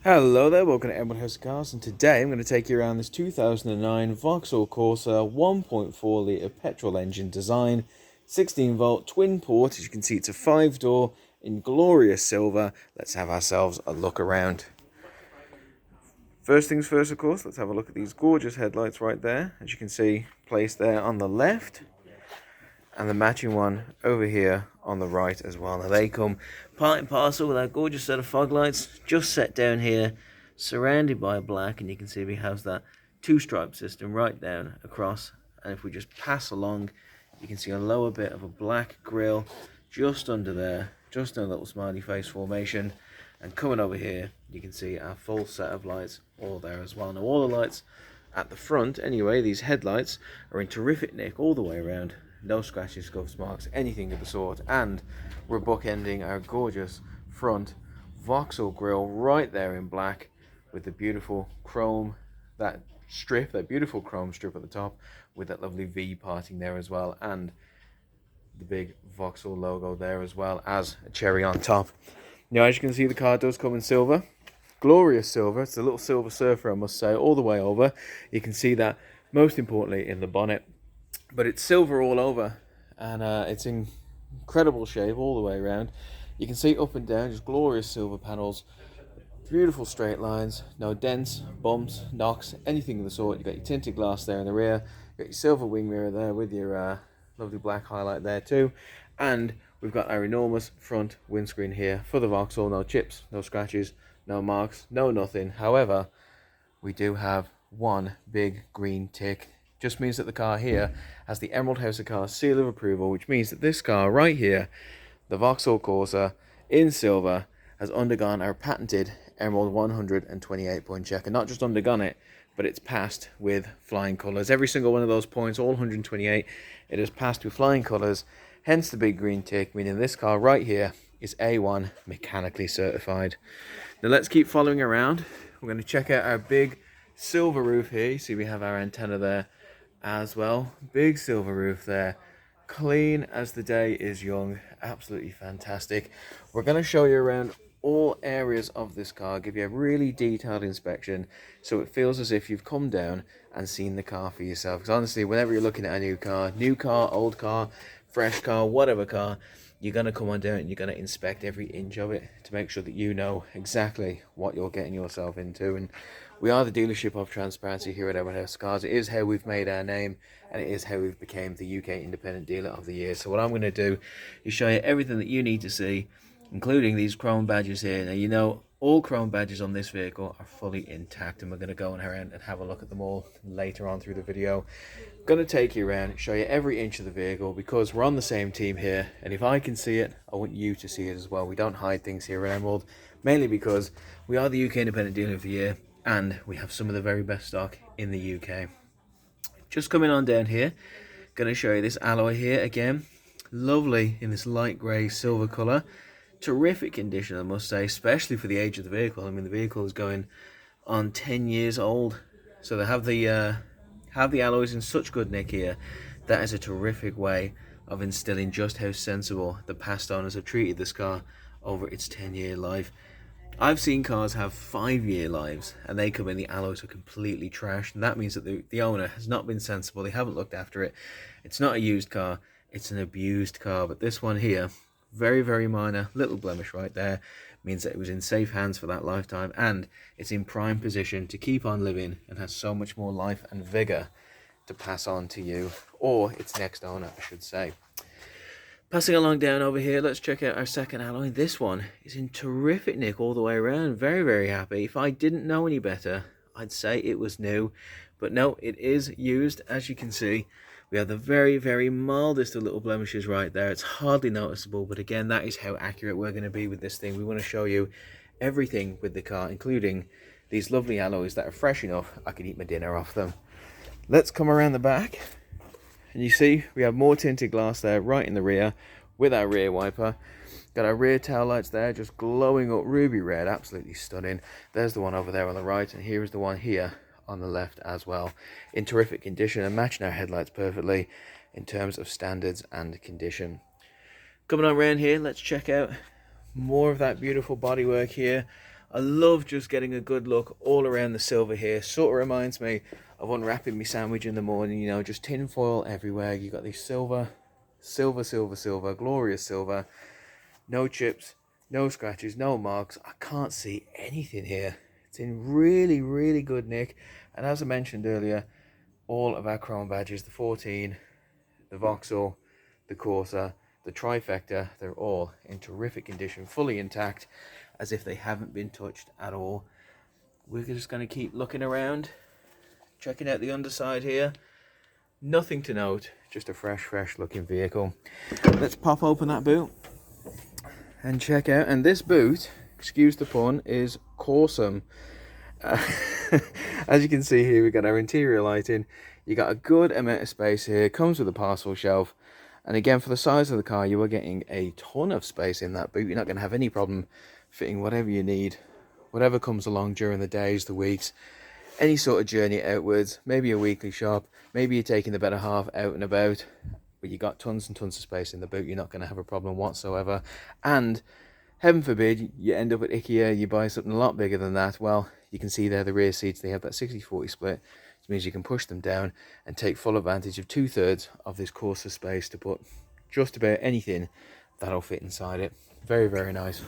Hello there, welcome to AMRadio Cars, and today I'm going to take you around this 2009 Vauxhall Corsa 1.4 litre petrol engine design, 16 volt twin port. As you can see, it's a 5-door in glorious silver. Let's have ourselves a look around. First things first, of course, let's have a look at these gorgeous headlights right there. As you can see, placed there on the left, and the matching one over here on the right as well. Now they come part and parcel with our gorgeous set of fog lights, just set down here, surrounded by black, and you can see we have that two-stripe system right down across. And if we just pass along, you can see a lower bit of a black grille just under there, just in a little smiley face formation. And coming over here, you can see our full set of lights all there as well. Now all the lights at the front, anyway, these headlights are in terrific nick all the way around. No scratches, scuffs, marks, anything of the sort. And we're bookending our gorgeous front Vauxhall grille right there in black with the beautiful chrome, that beautiful chrome strip at the top with that lovely V parting there as well, and the big Vauxhall logo there as well as a cherry on top. Now, as you can see, the car does come in silver, glorious silver. It's a little Silver Surfer, I must say, all the way over. You can see that most importantly in the bonnet. But it's silver all over, and it's in incredible shape all the way around. You can see up and down just glorious silver panels, beautiful straight lines, no dents, bumps, knocks, anything of the sort. You've got your tinted glass there in the rear, you've got your silver wing mirror there with your lovely black highlight there too, and we've got our enormous front windscreen here for the Vauxhall. No chips, no scratches, no marks, no nothing. However, we do have one big green tick. Just means that the car here has the Emerald House of Cars seal of approval, which means that this car right here, the Vauxhall Corsa in silver, has undergone our patented Emerald 128 point check. And not just undergone it, but it's passed with flying colours. Every single one of those points, all 128, it has passed with flying colours, hence the big green tick, meaning this car right here is A1 mechanically certified. Now let's keep following around. We're going to check out our big silver roof here. You see we have our antenna there as well. Big silver roof there, clean as the day is young, absolutely fantastic. We're going to show you around all areas of this car, give you a really detailed inspection so it feels as if you've come down and seen the car for yourself. Because honestly, whenever you're looking at a new car, old car, fresh car, whatever car, you're going to come on down and you're going to inspect every inch of it to make sure that you know exactly what you're getting yourself into. And we are the dealership of transparency here at AMRadio Cars. It is how we've made our name, and it is how we've become the UK Independent Dealer of the Year. So what I'm going to do is show you everything that you need to see, including these chrome badges here. Now, you know, all chrome badges on this vehicle are fully intact, and we're going to go around and have a look at them all later on through the video. I'm going to take you around, show you every inch of the vehicle, because we're on the same team here, and if I can see it, I want you to see it as well. We don't hide things here at Emerald, mainly because we are the UK Independent Dealer of the Year, and we have some of the very best stock in the UK. Just coming on down here, going to show you this alloy here again. Lovely in this light grey silver colour. Terrific condition, I must say, especially for the age of the vehicle. I mean, the vehicle is going on 10 years old, so they have the alloys in such good nick here. That is a terrific way of instilling just how sensible the past owners have treated this car over its 10-year life. I've seen cars have 5-year lives and they come in, the alloys are completely trashed, and that means that the owner has not been sensible. They haven't looked after it. It's not a used car, it's an abused car. But this one here, very, very minor little blemish right there, means that it was in safe hands for that lifetime, and it's in prime position to keep on living and has so much more life and vigor to pass on to you, or its next owner, I should say. Passing along down over here, let's check out our second alloy. This one is in terrific nick all the way around. Very, very happy. If I didn't know any better, I'd say it was new, but no, it is used. As you can see, we have the very, very mildest of little blemishes right there. It's hardly noticeable, but again, that is how accurate we're going to be with this thing. We want to show you everything with the car, including these lovely alloys that are fresh enough I could eat my dinner off them. Let's come around the back, and you see we have more tinted glass there right in the rear with our rear wiper. Got our rear tail lights there just glowing up ruby red, absolutely stunning. There's the one over there on the right, and here is the one here on the left as well, in terrific condition and matching our headlights perfectly in terms of standards and condition. Coming on around here, let's check out more of that beautiful bodywork here I love just getting a good look all around the silver here. Sort of reminds me of unwrapping my sandwich in the morning, you know, just tin foil everywhere. You got these silver, glorious silver. No chips, no scratches, no marks. I can't see anything here. It's in really, really good nick. And as I mentioned earlier, all of our chrome badges, the 14, the Vauxhall, the Corsa, the trifecta, they're all in terrific condition, fully intact, as if they haven't been touched at all. We're just going to keep looking around, checking out the underside here. Nothing to note, just a fresh looking vehicle. Let's pop open that boot and check out. And this boot, excuse the pun, is Cor-some. As you can see here, we've got our interior lighting. You got a good amount of space here. Comes with a parcel shelf, and again, for the size of the car, you are getting a ton of space in that boot. You're not going to have any problem fitting whatever you need, whatever comes along during the days, the weeks, any sort of journey outwards, maybe a weekly shop, maybe you're taking the better half out and about, but you got tons and tons of space in the boot. You're not going to have a problem whatsoever. And heaven forbid you end up at IKEA, you buy something a lot bigger than that. Well, you can see there the rear seats, they have that 60-40 split, which means you can push them down and take full advantage of 2/3 of this Corsa space to put just about anything that'll fit inside it. Very, very nice.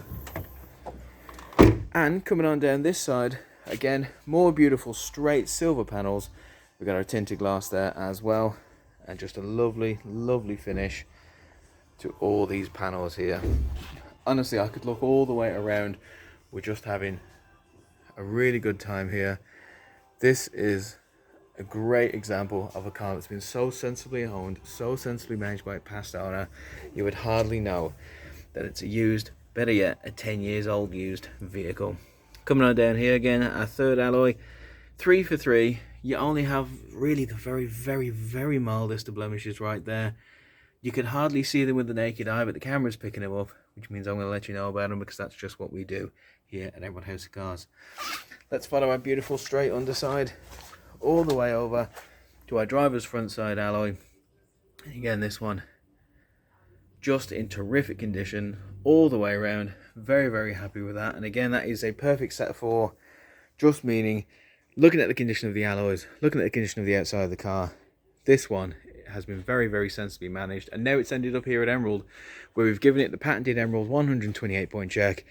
And coming on down this side, again, more beautiful straight silver panels. We've got our tinted glass there as well, and just a lovely, lovely finish to all these panels here. Honestly, I could look all the way around. We're just having a really good time here. This is a great example of a car that's been so sensibly owned, so sensibly managed by a past owner. You would hardly know that it's a used, better yet, a 10 years old used vehicle. Coming on down here again, our third alloy, 3 for 3. You only have really the very, very, very mildest of blemishes right there. You could hardly see them with the naked eye, but the camera's picking them up, which means I'm going to let you know about them, because that's just what we do here at Everyone House of Cars. Let's follow our beautiful straight underside all the way over to our driver's front side alloy. Again, this one just in terrific condition all the way around. Very, very happy with that. And again, that is a perfect set 4, just meaning, looking at the condition of the alloys, looking at the condition of the outside of the car, this one has been very, very sensibly managed. And now it's ended up here at Emerald, where we've given it the patented Emerald 128 point check,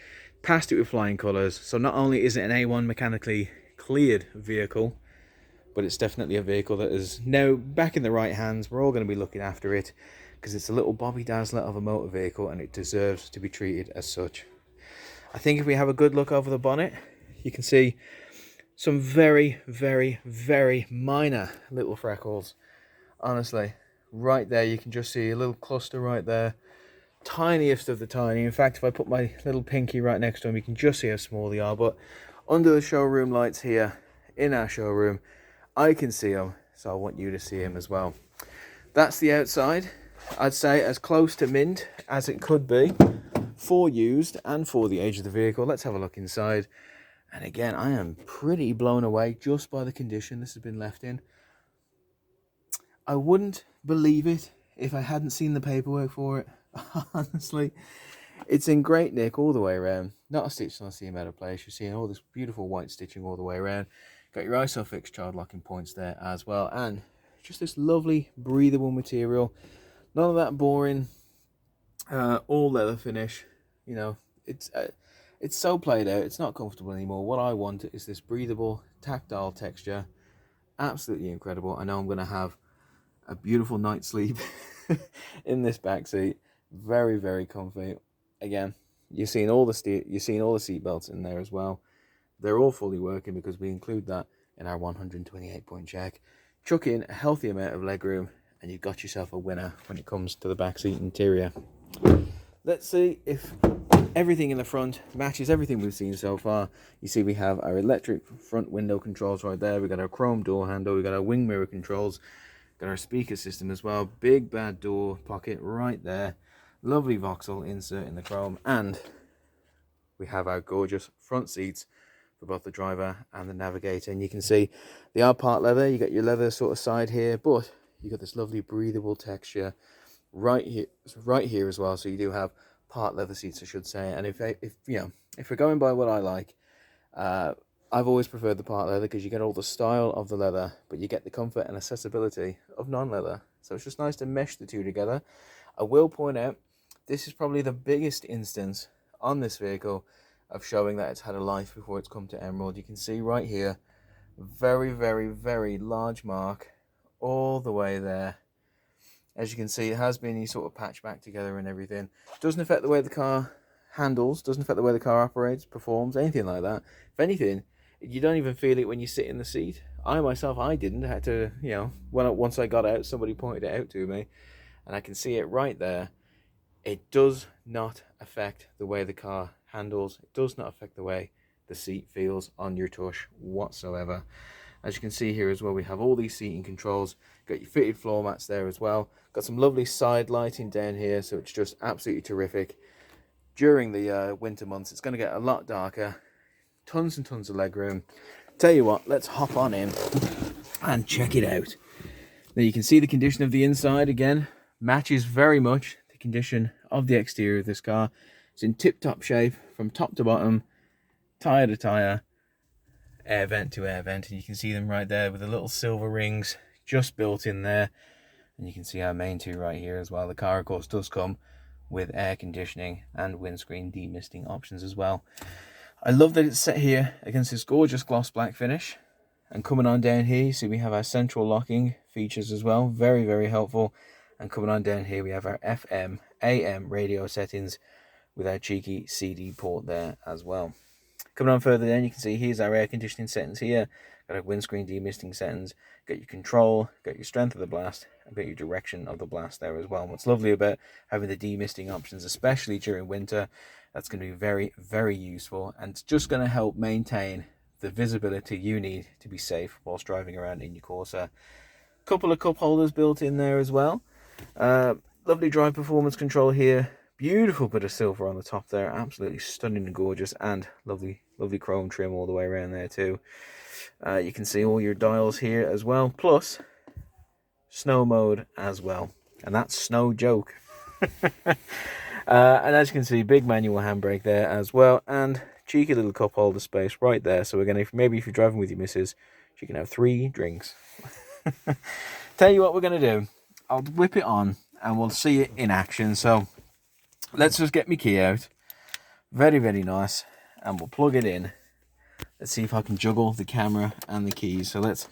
passed it with flying colours. So not only is it an A1 mechanically cleared vehicle, but it's definitely a vehicle that is now back in the right hands. We're all going to be looking after it, because it's a little Bobby Dazzler of a motor vehicle, and it deserves to be treated as such. I think if we have a good look over the bonnet, you can see some very, very, very minor little freckles. Honestly, right there, you can just see a little cluster right there. Tiniest of the tiny. In fact, if I put my little pinky right next to them, you can just see how small they are. But under the showroom lights here, in our showroom, I can see them, so I want you to see them as well. That's the outside. I'd say as close to mint as it could be for used and for the age of the vehicle. Let's have a look inside. And again, I am pretty blown away just by the condition this has been left in. I wouldn't believe it if I hadn't seen the paperwork for it. Honestly, it's in great nick all the way around. Not a stitch on a seam out of place. You're seeing all this beautiful white stitching all the way around. Got your Isofix Child Locking Points there as well, and just this lovely breathable material. None of that boring all leather finish. You know, it's so played out, it's not comfortable anymore. What I want is this breathable, tactile texture. Absolutely incredible. I know I'm going to have a beautiful night's sleep in this back seat. Very, very comfy. Again, you're seeing all the seat belts in there as well. They're all fully working because we include that in our 128 point check. Chuck in a healthy amount of legroom and you've got yourself a winner when it comes to the back seat interior. Let's see if everything in the front matches everything we've seen so far. You see we have our electric front window controls right there. We've got our chrome door handle. We've got our wing mirror controls. Got our speaker system as well. Big bad door pocket right there. Lovely Vauxhall insert in the chrome. And we have our gorgeous front seats for both the driver and the navigator. And you can see they are part leather. You got your leather sort of side here, but you got this lovely breathable texture right here as well. So you do have part leather seats, I should say. And if we're going by what I like, I've always preferred the part leather because you get all the style of the leather, but you get the comfort and accessibility of non-leather. So it's just nice to mesh the two together. I will point out, this is probably the biggest instance on this vehicle of showing that it's had a life before it's come to Emerald. You can see right here, very, very, very large mark all the way there. As you can see, it has been sort of patched back together and everything. Doesn't affect the way the car handles, doesn't affect the way the car operates, performs, anything like that. If anything, you don't even feel it when you sit in the seat. I myself, I didn't. I had to, once I got out, somebody pointed it out to me, and I can see it right there. It does not affect the way the car handles. It does not affect the way the seat feels on your tush whatsoever. As you can see here as well, we have all these seating controls. Got your fitted floor mats there as well. Got some lovely side lighting down here, so it's just absolutely terrific. During the winter months, it's going to get a lot darker. Tons and tons of legroom. Tell you what, let's hop on in and check it out. Now you can see the condition of the inside again. Matches very much the condition of the exterior of this car. It's in tip-top shape from top to bottom, tyre to tyre, air vent to air vent, and you can see them right there with the little silver rings just built in there. And you can see our main two right here as well. The car, of course, does come with air conditioning and windscreen demisting options as well. I love that it's set here against this gorgeous gloss black finish. And coming on down here, you see we have our central locking features as well. Very, very helpful. And coming on down here, we have our FM, AM radio settings with our cheeky CD port there as well. Coming on further down, you can see here's our air conditioning settings here. Got our windscreen demisting settings, got your control, got your strength of the blast, and got your direction of the blast there as well. And what's lovely about having the demisting options, especially during winter, that's going to be very, very useful, and it's just going to help maintain the visibility you need to be safe whilst driving around in your Corsa. Couple of cup holders built in there as well. Lovely drive performance control here. Beautiful bit of silver on the top there, absolutely stunning and gorgeous, and lovely chrome trim all the way around there too. You can see all your dials here as well, plus snow mode as well, and that's snow joke. And as you can see, big manual handbrake there as well, and cheeky little cup holder space right there. So again, if you're driving with your missus, she can have 3 drinks. Tell you what we're going to do. I'll whip it on and we'll see it in action. So let's just get my key out. Very, very nice. And we'll plug it in. Let's see if I can juggle the camera and the keys. So let's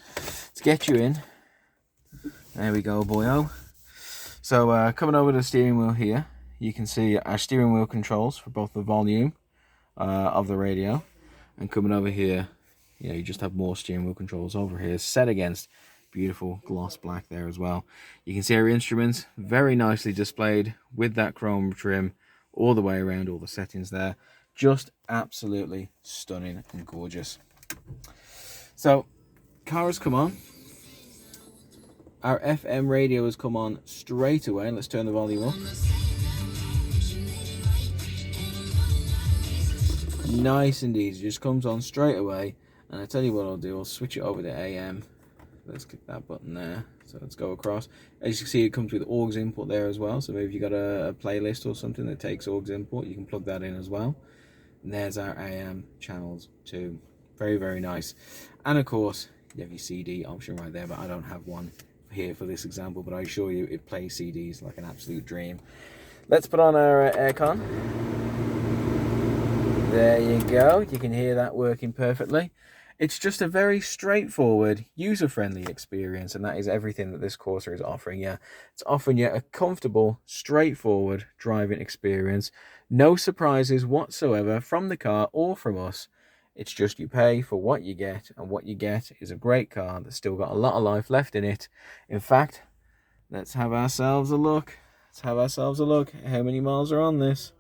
get you in. There we go, boyo. So coming over to the steering wheel here, you can see our steering wheel controls for both the volume of the radio. And coming over here, you just have more steering wheel controls over here set against beautiful gloss black there as well. You can see our instruments very nicely displayed with that chrome trim all the way around, all the settings there. Just absolutely stunning and gorgeous. So car has come on. Our FM radio has come on straight away. Let's turn the volume up. Nice and easy, just comes on straight away. And I tell you what I'll do, I'll switch it over to AM. Let's click that button there. So let's go across. As you can see, it comes with Aux Input there as well. So maybe if you've got a playlist or something that takes Aux Input, you can plug that in as well. And there's our AM channels too. Very, very nice. And of course, you have your CD option right there, but I don't have one here for this example, but I assure you it plays CDs like an absolute dream. Let's put on our aircon. There you go. You can hear that working perfectly. It's just a very straightforward, user-friendly experience, and that is everything that this Corsa is offering you. It's offering you a comfortable, straightforward driving experience. No surprises whatsoever from the car or from us. It's just you pay for what you get, and what you get is a great car that's still got a lot of life left in it. In fact, let's have ourselves a look. How many miles are on this?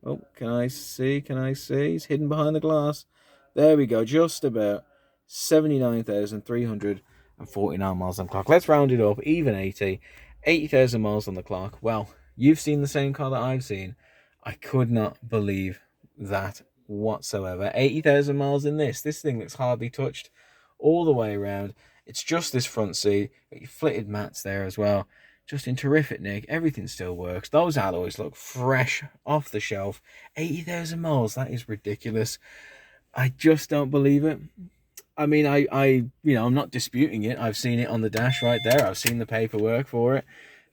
Oh, can I see? It's hidden behind the glass. There we go, just about 79,349 miles on the clock. Let's round it up, even 80,000 miles on the clock. Well, you've seen the same car that I've seen. I could not believe that whatsoever. 80,000 miles in this thing that's hardly touched all the way around. It's just this front seat. Got your flitted mats there as well. Just in terrific nick. Everything still works. Those alloys look fresh off the shelf. 80,000 miles, that is ridiculous. I just don't believe it. I mean, I'm not disputing it. I've seen it on the dash right there. I've seen the paperwork for it.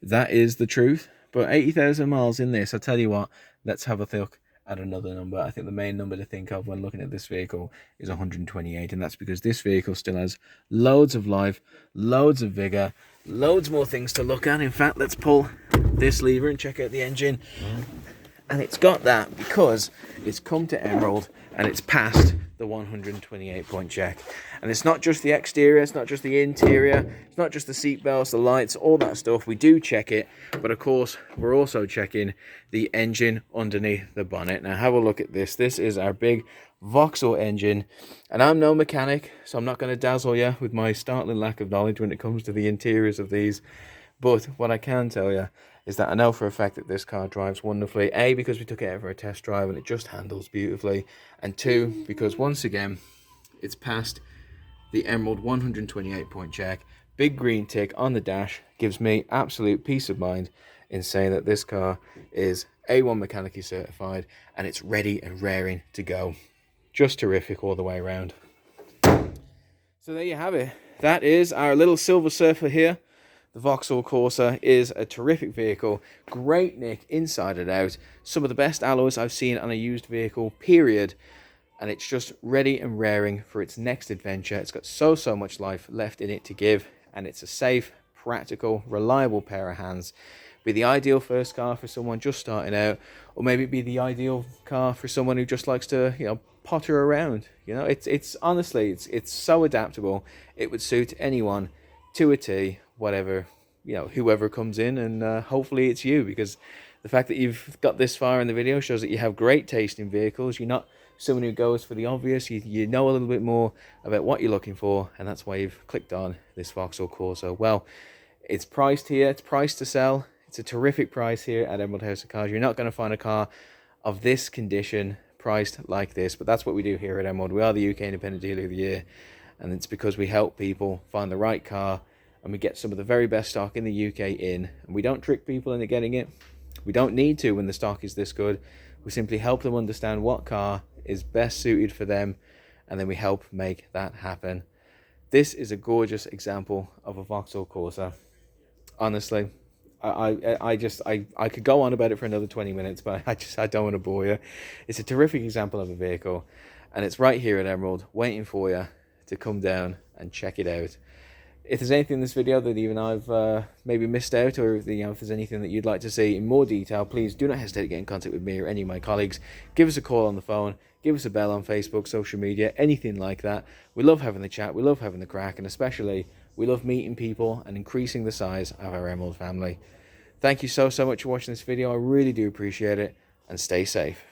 That is the truth. But 80,000 miles in this, I tell you what, let's have a look at another number. I think the main number to think of when looking at this vehicle is 128, and that's because this vehicle still has loads of life, loads of vigor, loads more things to look at. In fact, let's pull this lever and check out the engine. And it's got that because it's come to Emerald and it's passed the 128 point check. And it's not just the exterior, it's not just the interior, it's not just the seat belts, the lights, all that stuff. We do check it, but of course we're also checking the engine underneath the bonnet. Now have a look at this. This is our big Vauxhall engine, and I'm no mechanic, so I'm not going to dazzle you with my startling lack of knowledge when it comes to the interiors of these. But what I can tell you is that I know for a fact that this car drives wonderfully. A, because we took it out for a test drive and it just handles beautifully. And two, because once again, it's passed the Emerald 128 point check. Big green tick on the dash gives me absolute peace of mind in saying that this car is A1 mechanically certified and it's ready and raring to go. Just terrific all the way around. So there you have it. That is our little Silver Surfer here. The Vauxhall Corsa is a terrific vehicle, great nick inside and out, some of the best alloys I've seen on a used vehicle, period, and it's just ready and raring for its next adventure. It's got so much life left in it to give, and it's a safe, practical, reliable pair of hands. Be the ideal first car for someone just starting out, or maybe be the ideal car for someone who just likes to, potter around. It's honestly, it's so adaptable. It would suit anyone to a T. Whatever, whoever comes in, and hopefully it's you, because the fact that you've got this far in the video shows that you have great taste in vehicles. You're not someone who goes for the obvious. You know a little bit more about what you're looking for, and that's why you've clicked on this Vauxhall Corsa. Well, it's priced here, it's priced to sell. It's a terrific price here at Emerald House of Cars. You're not going to find a car of this condition priced like this, but that's what we do here at Emerald. We are the UK Independent Dealer of the Year, and it's because we help people find the right car, and we get some of the very best stock in the UK in, and we don't trick people into getting it. We don't need to when the stock is this good. We simply help them understand what car is best suited for them, and then we help make that happen. This is a gorgeous example of a Vauxhall Corsa. Honestly, I could go on about it for another 20 minutes, but I don't want to bore you. It's a terrific example of a vehicle, and it's right here at Emerald, waiting for you to come down and check it out. If there's anything in this video that even I've maybe missed out, or if there's anything that you'd like to see in more detail, please do not hesitate to get in contact with me or any of my colleagues. Give us a call on the phone, give us a bell on Facebook, social media, anything like that. We love having the chat, we love having the crack, and especially we love meeting people and increasing the size of our Emerald family. Thank you so much for watching this video. I really do appreciate it, and stay safe.